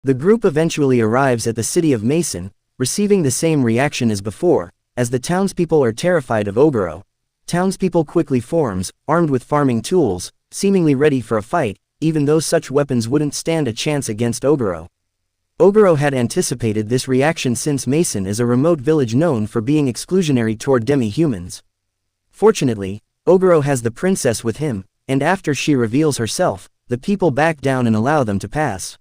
The group eventually arrives at the city of Mason, receiving the same reaction as before. As the townspeople are terrified of Goburou, townspeople quickly forms, armed with farming tools, seemingly ready for a fight, even though such weapons wouldn't stand a chance against Goburou. Goburou had anticipated this reaction since Mason is a remote village known for being exclusionary toward demi-humans. Fortunately, Goburou has the princess with him, and after she reveals herself, the people back down and allow them to pass.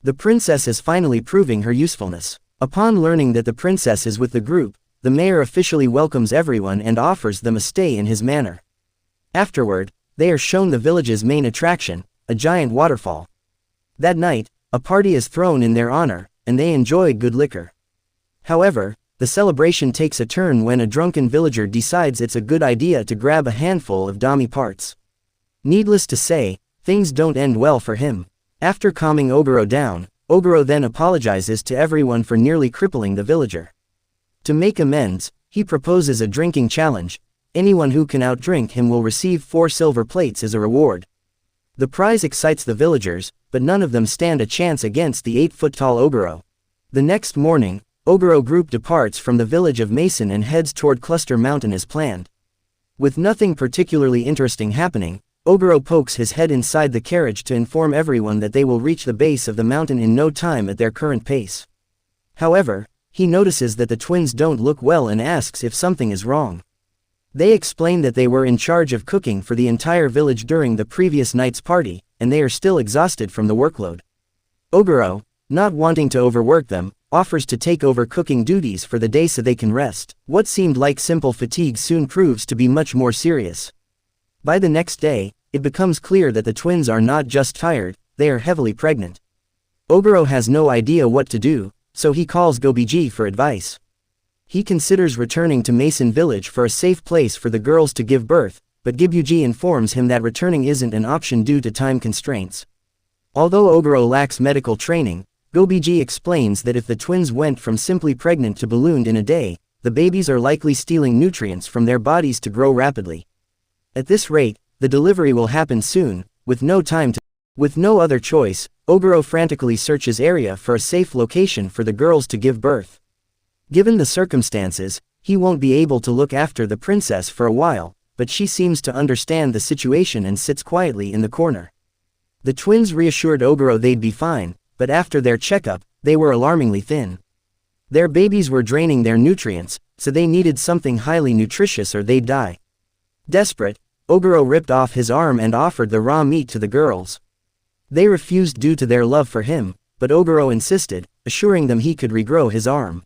The princess is finally proving her usefulness. Upon learning that the princess is with the group, the mayor officially welcomes everyone and offers them a stay in his manor. Afterward, they are shown the village's main attraction, a giant waterfall. That night, a party is thrown in their honor, and they enjoy good liquor. However, the celebration takes a turn when a drunken villager decides it's a good idea to grab a handful of dummy parts. Needless to say, things don't end well for him. After calming Goburou down, Goburou then apologizes to everyone for nearly crippling the villager. To make amends, he proposes a drinking challenge. Anyone who can outdrink him will receive 4 silver plates as a reward. The prize excites the villagers, but none of them stand a chance against the 8-foot-tall Goburou. The next morning, Goburou group departs from the village of Mason and heads toward Cluster Mountain as planned. With nothing particularly interesting happening, Goburou pokes his head inside the carriage to inform everyone that they will reach the base of the mountain in no time at their current pace. However, he notices that the twins don't look well and asks if something is wrong. They explain that they were in charge of cooking for the entire village during the previous night's party, and they are still exhausted from the workload. Goburou, not wanting to overwork them, offers to take over cooking duties for the day so they can rest. What seemed like simple fatigue soon proves to be much more serious. By the next day, it becomes clear that the twins are not just tired, they are heavily pregnant. Goburou has no idea what to do, so he calls Goburou for advice. He considers returning to Mason Village for a safe place for the girls to give birth, but Goburou informs him that returning isn't an option due to time constraints. Although Goburou lacks medical training, Goburou explains that if the twins went from simply pregnant to ballooned in a day, the babies are likely stealing nutrients from their bodies to grow rapidly. At this rate, the delivery will happen soon. With no other choice, Goburou frantically searches area for a safe location for the girls to give birth. Given the circumstances, he won't be able to look after the princess for a while, but she seems to understand the situation and sits quietly in the corner. The twins reassured Goburou they'd be fine, but after their checkup, they were alarmingly thin. Their babies were draining their nutrients, so they needed something highly nutritious or they'd die. Desperate, Goburou ripped off his arm and offered the raw meat to the girls. They refused due to their love for him, but Goburou insisted, assuring them he could regrow his arm.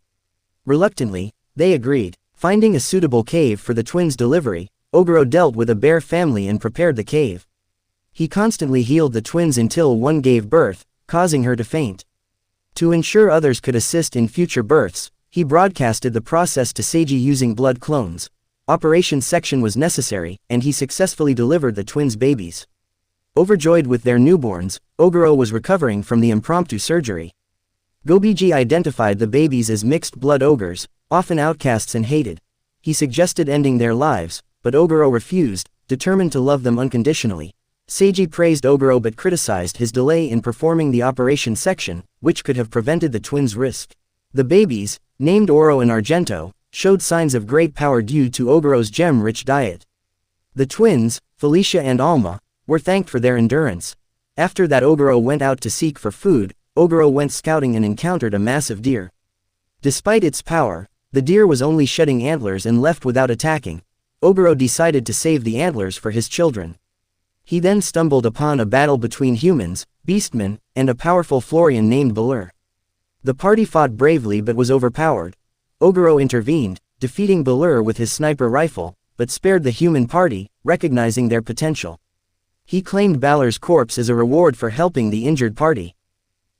Reluctantly, they agreed. Finding a suitable cave for the twins' delivery, Goburou dealt with a bear family and prepared the cave. He constantly healed the twins until one gave birth, causing her to faint. To ensure others could assist in future births, he broadcasted the process to Seiji using blood clones. Operation section was necessary, and he successfully delivered the twins' babies. Overjoyed with their newborns, Goburou was recovering from the impromptu surgery. Goburou identified the babies as mixed-blood ogres, often outcasts and hated. He suggested ending their lives, but Goburou refused, determined to love them unconditionally. Seiji praised Goburou but criticized his delay in performing the operation section, which could have prevented the twins' risk. The babies, named Oro and Argento, showed signs of great power due to Goburou's gem-rich diet. The twins, Felicia and Alma, were thanked for their endurance. After that, Goburou went out to seek for food. Goburou went scouting and encountered a massive deer. Despite its power, the deer was only shedding antlers and left without attacking. Goburou decided to save the antlers for his children. He then stumbled upon a battle between humans, beastmen, and a powerful Florian named Balur. The party fought bravely but was overpowered. Goburou intervened, defeating Balur with his sniper rifle, but spared the human party, recognizing their potential. He claimed Balur's corpse as a reward for helping the injured party.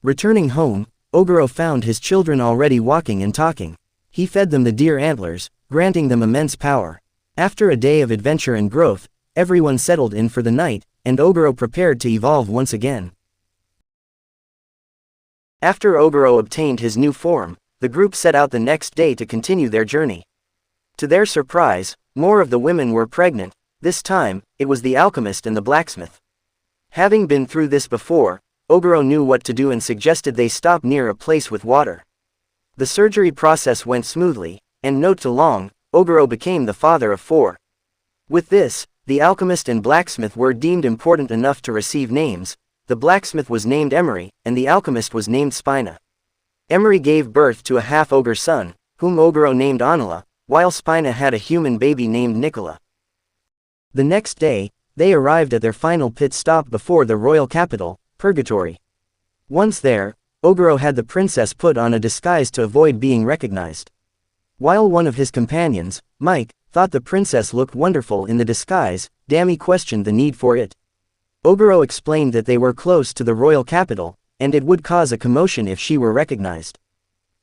Returning home, Goburou found his children already walking and talking. He fed them the deer antlers, granting them immense power. After a day of adventure and growth, everyone settled in for the night, and Goburou prepared to evolve once again. After Goburou obtained his new form, the group set out the next day to continue their journey. To their surprise, more of the women were pregnant. This time, it was the alchemist and the blacksmith. Having been through this before, Goburou knew what to do and suggested they stop near a place with water. The surgery process went smoothly, and not too long, Goburou became the father of 4. With this, the alchemist and blacksmith were deemed important enough to receive names. The blacksmith was named Emery, and the alchemist was named Spina. Emery gave birth to a half-ogre son, whom Goburou named Anila, while Spina had a human baby named Nicola. The next day, they arrived at their final pit stop before the royal capital, Purgatory. Once there, Goburou had the princess put on a disguise to avoid being recognized. While one of his companions, Mike, thought the princess looked wonderful in the disguise, Dami questioned the need for it. Goburou explained that they were close to the royal capital, and it would cause a commotion if she were recognized.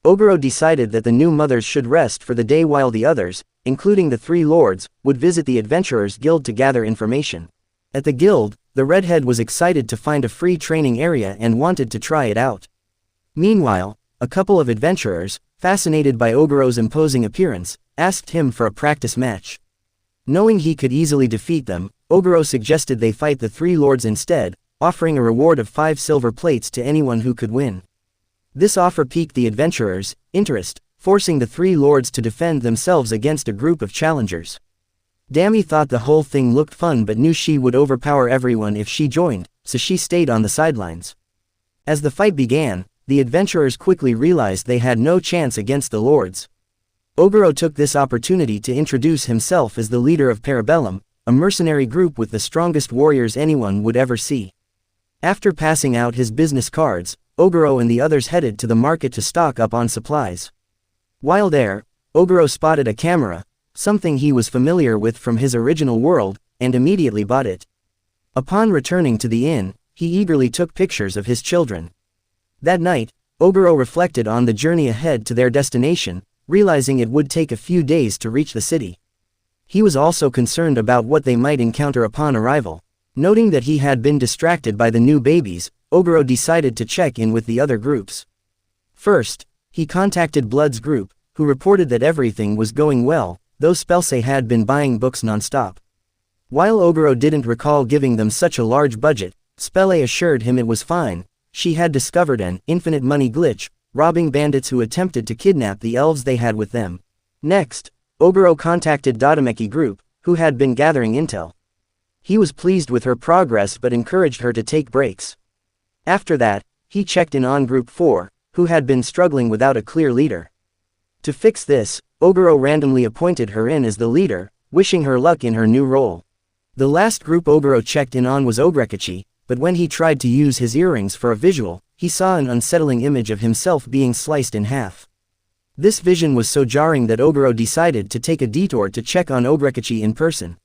Goburou decided that the new mothers should rest for the day while the others, including the 3 lords, would visit the Adventurers Guild to gather information. At the guild, the redhead was excited to find a free training area and wanted to try it out. Meanwhile, a couple of adventurers, fascinated by Goburou's imposing appearance, asked him for a practice match. Knowing he could easily defeat them, Goburou suggested they fight the 3 lords instead, offering a reward of 5 silver plates to anyone who could win. This offer piqued the adventurers' interest, forcing the 3 lords to defend themselves against a group of challengers. Dami thought the whole thing looked fun but knew she would overpower everyone if she joined, so she stayed on the sidelines. As the fight began, the adventurers quickly realized they had no chance against the lords. Goburou took this opportunity to introduce himself as the leader of Parabellum, a mercenary group with the strongest warriors anyone would ever see. After passing out his business cards, Goburou and the others headed to the market to stock up on supplies. While there, Goburou spotted a camera, something he was familiar with from his original world, and immediately bought it. Upon returning to the inn, he eagerly took pictures of his children. That night, Goburou reflected on the journey ahead to their destination, realizing it would take a few days to reach the city. He was also concerned about what they might encounter upon arrival. Noting that he had been distracted by the new babies, Goburou decided to check in with the other groups. First, he contacted Blood's group, who reported that everything was going well, though Spelse had been buying books non-stop. While Goburou didn't recall giving them such a large budget, Spelle assured him it was fine. She had discovered an infinite money glitch, robbing bandits who attempted to kidnap the elves they had with them. Next, Goburou contacted Dodameki group, who had been gathering intel. He was pleased with her progress but encouraged her to take breaks. After that, he checked in on Group 4, who had been struggling without a clear leader. To fix this, Goburou randomly appointed her in as the leader, wishing her luck in her new role. The last group Goburou checked in on was Ogrekichi, but when he tried to use his earrings for a visual, he saw an unsettling image of himself being sliced in half. This vision was so jarring that Goburou decided to take a detour to check on Ogrekichi in person.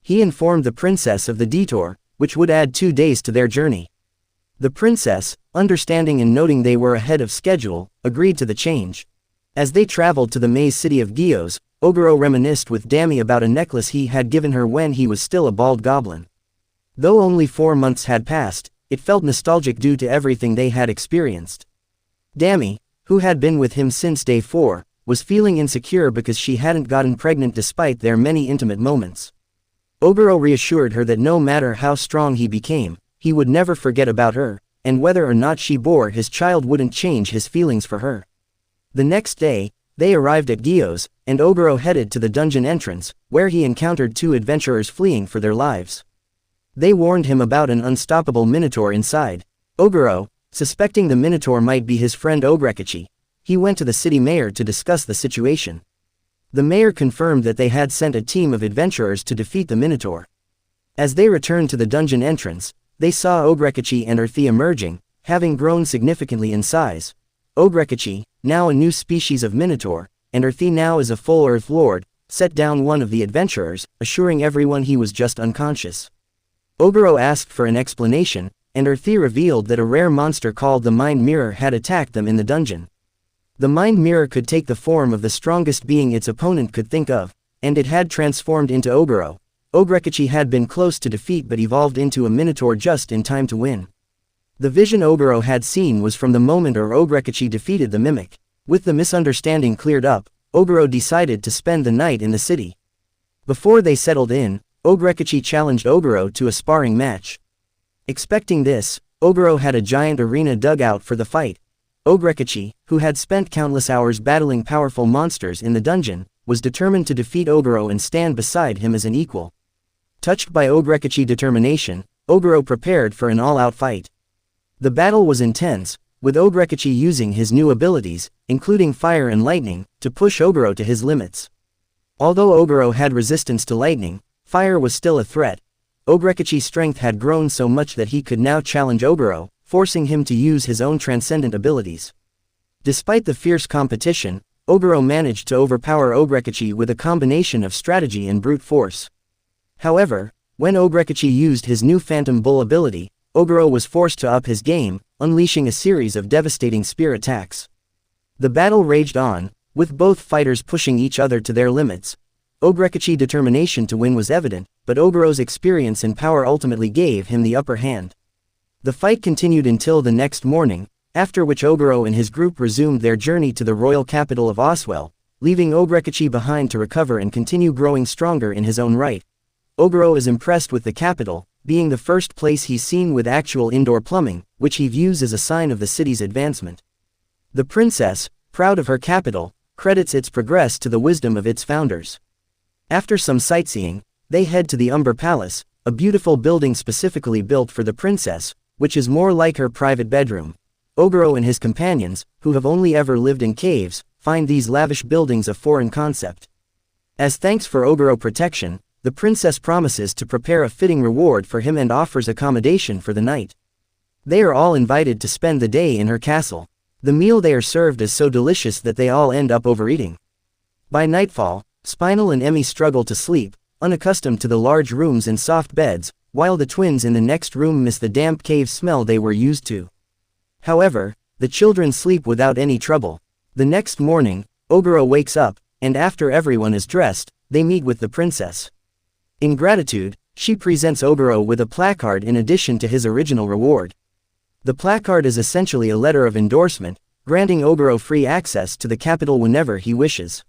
He informed the princess of the detour, which would add 2 days to their journey. The princess, understanding and noting they were ahead of schedule, agreed to the change. As they traveled to the maze city of Gios, Goburou reminisced with Dami about a necklace he had given her when he was still a bald goblin. Though only 4 months had passed, it felt nostalgic due to everything they had experienced. Dami, who had been with him since day 4, was feeling insecure because she hadn't gotten pregnant despite their many intimate moments. Goburou reassured her that no matter how strong he became, he would never forget about her, and whether or not she bore his child wouldn't change his feelings for her. The next day, they arrived at Gios, and Goburou headed to the dungeon entrance, where he encountered 2 adventurers fleeing for their lives. They warned him about an unstoppable minotaur inside. Goburou, suspecting the minotaur might be his friend Ogrekichi, he went to the city mayor to discuss the situation. The mayor confirmed that they had sent a team of adventurers to defeat the minotaur. As they returned to the dungeon entrance, they saw Ogrekichi and Earthy emerging, having grown significantly in size. Ogrekichi, now a new species of minotaur, and Earthy now as a full Earth Lord, set down one of the adventurers, assuring everyone he was just unconscious. Goburou asked for an explanation, and Earthy revealed that a rare monster called the Mind Mirror had attacked them in the dungeon. The Mind Mirror could take the form of the strongest being its opponent could think of, and it had transformed into Goburou. Ogrekichi had been close to defeat but evolved into a minotaur just in time to win. The vision Goburou had seen was from the moment Ogrekichi defeated the mimic. With the misunderstanding cleared up, Goburou decided to spend the night in the city. Before they settled in, Ogrekichi challenged Goburou to a sparring match. Expecting this, Goburou had a giant arena dug out for the fight. Ogerekichi, who had spent countless hours battling powerful monsters in the dungeon, was determined to defeat Goburou and stand beside him as an equal. Touched by Ogerekichi's determination, Goburou prepared for an all-out fight. The battle was intense, with Ogerekichi using his new abilities, including fire and lightning, to push Goburou to his limits. Although Goburou had resistance to lightning, fire was still a threat. Ogerekichi's strength had grown so much that he could now challenge Goburou, forcing him to use his own transcendent abilities. Despite the fierce competition, Goburou managed to overpower Ogerekichi with a combination of strategy and brute force. However, when Ogerekichi used his new Phantom Bull ability, Goburou was forced to up his game, unleashing a series of devastating spear attacks. The battle raged on, with both fighters pushing each other to their limits. Ogerekichi's determination to win was evident, but Oburou's experience and power ultimately gave him the upper hand. The fight continued until the next morning, after which Goburou and his group resumed their journey to the royal capital of Oswell, leaving Ogerekichi behind to recover and continue growing stronger in his own right. Goburou is impressed with the capital, being the first place he's seen with actual indoor plumbing, which he views as a sign of the city's advancement. The princess, proud of her capital, credits its progress to the wisdom of its founders. After some sightseeing, they head to the Umber Palace, a beautiful building specifically built for the princess, which is more like her private bedroom. Goburou and his companions, who have only ever lived in caves, find these lavish buildings a foreign concept. As thanks for Goburou's protection, the princess promises to prepare a fitting reward for him and offers accommodation for the night. They are all invited to spend the day in her castle. The meal they are served is so delicious that they all end up overeating. By nightfall, Spinal and Emmy struggle to sleep, unaccustomed to the large rooms and soft beds, while the twins in the next room miss the damp cave smell they were used to. However, the children sleep without any trouble. The next morning, Goburou wakes up, and after everyone is dressed, they meet with the princess. In gratitude, she presents Goburou with a placard in addition to his original reward. The placard is essentially a letter of endorsement, granting Goburou free access to the capital whenever he wishes.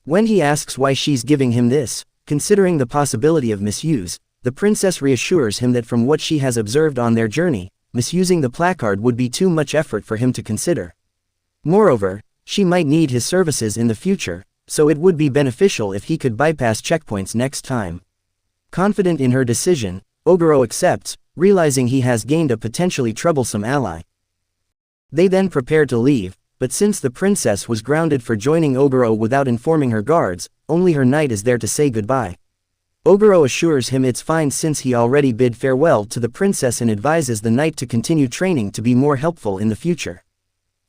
When he asks why she's giving him this, considering the possibility of misuse, the princess reassures him that from what she has observed on their journey, misusing the placard would be too much effort for him to consider. Moreover, she might need his services in the future, so it would be beneficial if he could bypass checkpoints next time. Confident in her decision, Goburou accepts, realizing he has gained a potentially troublesome ally. They then prepare to leave, but since the princess was grounded for joining Goburou without informing her guards, only her knight is there to say goodbye. Goburou assures him it's fine since he already bid farewell to the princess and advises the knight to continue training to be more helpful in the future.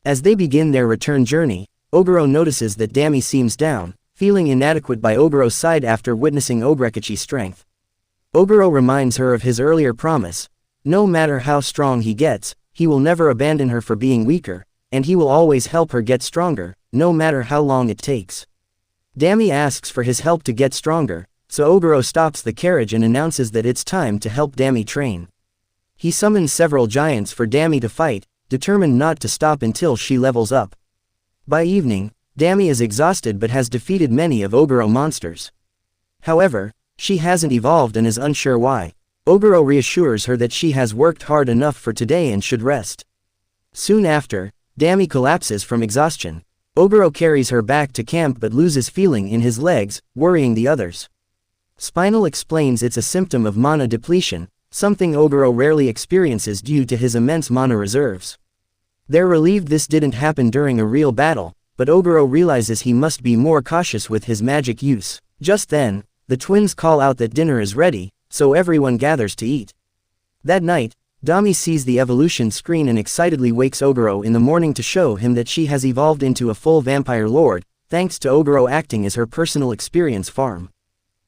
As they begin their return journey, Goburou notices that Dami seems down, feeling inadequate by Goburou's side after witnessing Ogerekichi's strength. Goburou reminds her of his earlier promise: no matter how strong he gets, he will never abandon her for being weaker, and he will always help her get stronger, no matter how long it takes. Dami asks for his help to get stronger, so Goburou stops the carriage and announces that it's time to help Dami train. He summons several giants for Dami to fight, determined not to stop until she levels up. By evening, Dami is exhausted but has defeated many of Goburou's monsters. However, she hasn't evolved and is unsure why. Goburou reassures her that she has worked hard enough for today and should rest. Soon after, Dami collapses from exhaustion. Goburou carries her back to camp but loses feeling in his legs, worrying the others. Spinal explains it's a symptom of mana depletion, something Goburou rarely experiences due to his immense mana reserves. They're relieved this didn't happen during a real battle, but Goburou realizes he must be more cautious with his magic use. Just then, the twins call out that dinner is ready, so everyone gathers to eat. That night, Dami sees the evolution screen and excitedly wakes Goburou in the morning to show him that she has evolved into a full vampire lord, thanks to Goburou acting as her personal experience farm.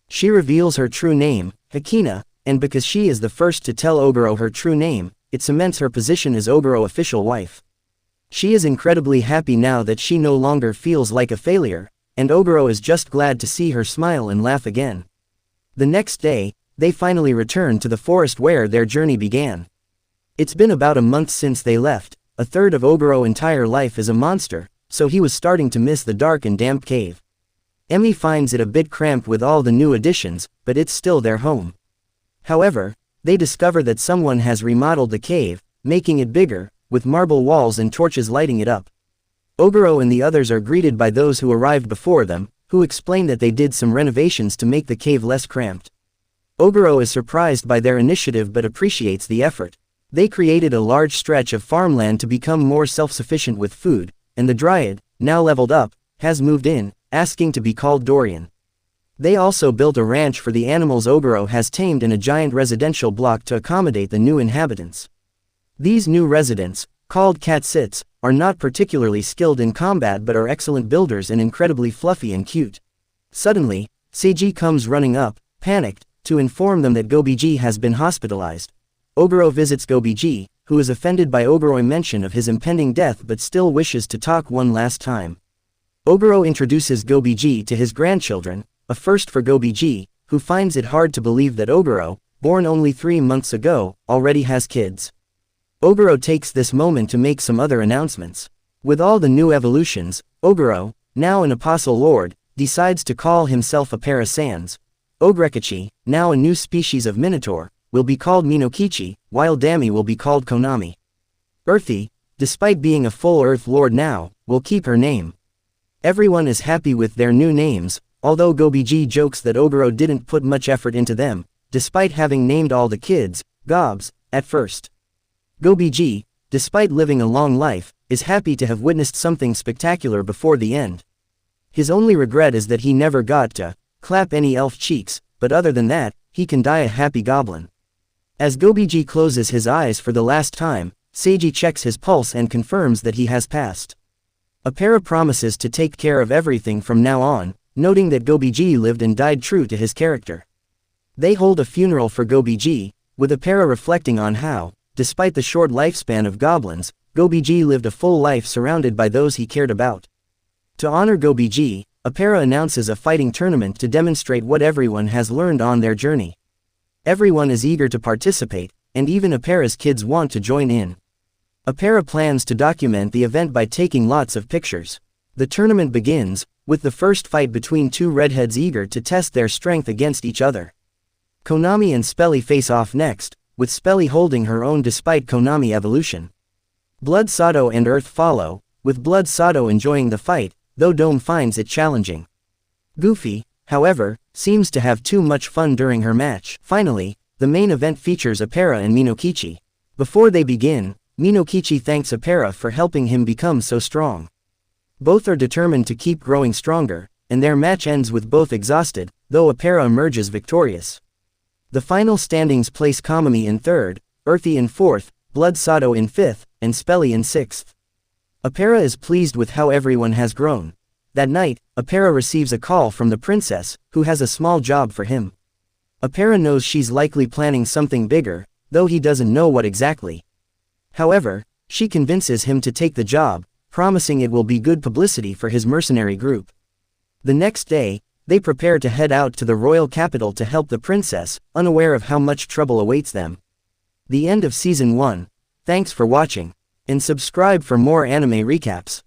She reveals her true name, Hakina, and because she is the first to tell Goburou her true name, it cements her position as Goburou's official wife. She is incredibly happy now that she no longer feels like a failure, and Goburou is just glad to see her smile and laugh again. The next day, they finally return to the forest where their journey began. It's been about a month since they left. A third of Goburou's entire life is a monster, so he was starting to miss the dark and damp cave. Emmy finds it a bit cramped with all the new additions, but it's still their home. However, they discover that someone has remodeled the cave, making it bigger, with marble walls and torches lighting it up. Goburou and the others are greeted by those who arrived before them, who explain that they did some renovations to make the cave less cramped. Goburou is surprised by their initiative but appreciates the effort. They created a large stretch of farmland to become more self-sufficient with food, and the Dryad, now leveled up, has moved in, asking to be called Dorian. They also built a ranch for the animals Goburou has tamed and a giant residential block to accommodate the new inhabitants. These new residents, called Katsits, are not particularly skilled in combat but are excellent builders and incredibly fluffy and cute. Suddenly, Seiji comes running up, panicked, to inform them that Gobiji has been hospitalized. Goburou visits Gobiji, who is offended by Goburou's mention of his impending death but still wishes to talk one last time. Goburou introduces Gobiji to his grandchildren, a first for Gobiji, who finds it hard to believe that Goburou, born only 3 months ago, already has kids. Goburou takes this moment to make some other announcements. With all the new evolutions, Goburou, now an apostle lord, decides to call himself Apera Sans. Ogrekichi, now a new species of minotaur, will be called Minokichi, while Dami will be called Konami. Earthy, despite being a full Earth Lord now, will keep her name. Everyone is happy with their new names, although Gobiji jokes that Goburou didn't put much effort into them, despite having named all the kids, Gobs, at first. Gobiji, despite living a long life, is happy to have witnessed something spectacular before the end. His only regret is that he never got to clap any elf cheeks, but other than that, he can die a happy goblin. As Gobiji closes his eyes for the last time, Seiji checks his pulse and confirms that he has passed. Apera promises to take care of everything from now on, noting that Gobiji lived and died true to his character. They hold a funeral for Gobiji, with Apera reflecting on how, despite the short lifespan of goblins, Gobiji lived a full life surrounded by those he cared about. To honor Gobiji, Apera announces a fighting tournament to demonstrate what everyone has learned on their journey. Everyone is eager to participate, and even Apera's kids want to join in. Apera plans to document the event by taking lots of pictures. The tournament begins, with the first fight between two redheads eager to test their strength against each other. Konami and Spelly face off next, with Spelly holding her own despite Konami evolution. Blood Sato and Earth follow, with Blood Sato enjoying the fight, though Dome finds it challenging. Goofy, however, seems to have too much fun during her match. Finally, the main event features Apera and Minokichi. Before they begin, Minokichi thanks Apera for helping him become so strong. Both are determined to keep growing stronger, and their match ends with both exhausted, though Apera emerges victorious. The final standings place Kamami in 3rd, Earthy in 4th, Blood Sato in 5th, and Spelly in 6th. Apera is pleased with how everyone has grown. That night, Apera receives a call from the princess, who has a small job for him. Apera knows she's likely planning something bigger, though he doesn't know what exactly. However, she convinces him to take the job, promising it will be good publicity for his mercenary group. The next day, they prepare to head out to the royal capital to help the princess, unaware of how much trouble awaits them. The end of Season 1. Thanks for watching. And subscribe for more anime recaps.